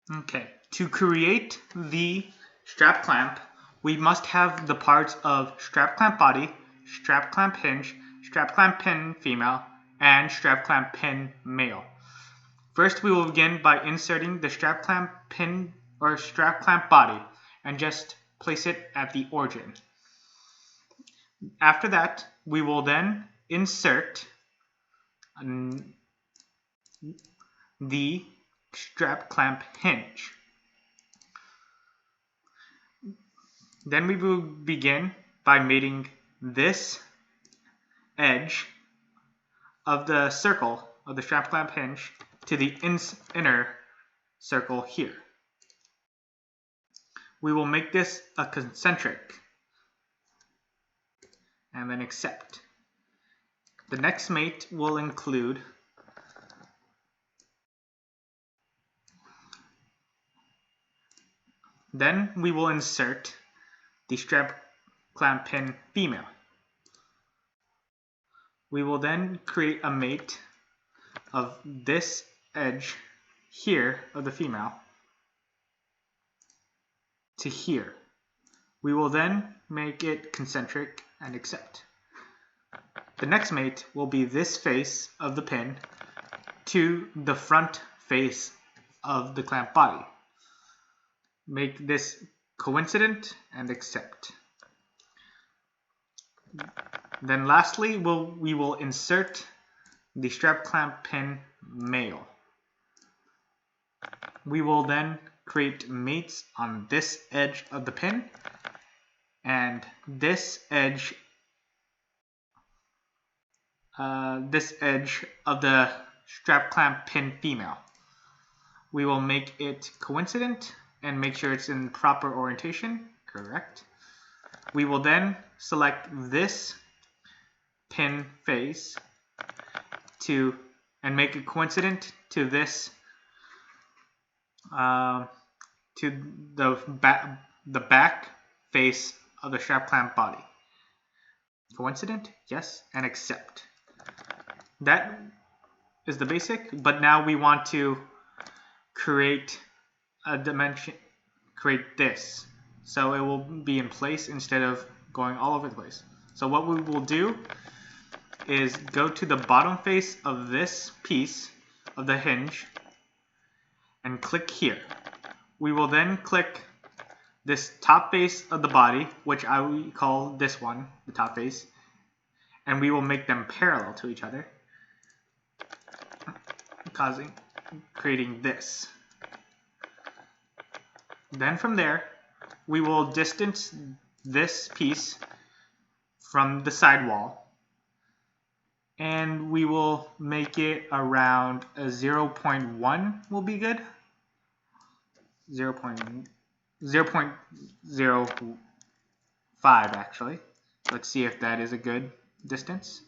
Okay, to create the strap clamp, we must have the parts of strap clamp body, strap clamp hinge, strap clamp pin female, and strap clamp pin male. First, we will begin by inserting the strap clamp pin or strap clamp body and just place it at the origin. After that, we will then insert the strap clamp hinge. Then we will begin by mating this edge of the circle of the strap clamp hinge to the inner circle here. We will make this a concentric and then accept. The next mate will include then we will insert the strap clamp pin female. We will then create a mate of this edge here of the female to here. We will then make it concentric and accept. The next mate will be this face of the pin to the front face of the clamp body. Make this coincident and accept. Then lastly, we will insert the strap clamp pin male. We will then create mates on this edge of the pin and this edge of the strap clamp pin female. We will make it coincident and make sure it's in proper orientation, correct. We will then select this pin face and make it coincident to this to the back face of the strap clamp body. Coincident, yes, and accept. That is the basic, but now we want to create a dimension, create this, so it will be in place instead of going all over the place. So what we will do is go to the bottom face of this piece of the hinge and click here. We will then click this top face of the body, which I will call this one, the top face, and we will make them parallel to each other, creating this. Then from there, we will distance this piece from the side wall, and we will make it around a 0.1 will be good. 0.05 actually. Let's see if that is a good distance.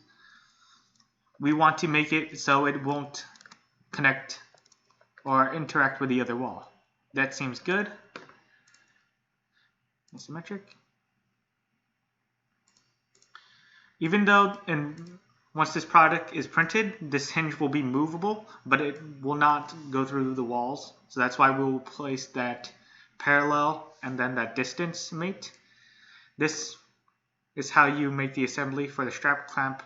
We want to make it so it won't connect or interact with the other wall. That seems good. Asymmetric. Even though once this product is printed, this hinge will be movable, but it will not go through the walls. So that's why we will place that parallel and then that distance mate. This is how you make the assembly for the strap clamp.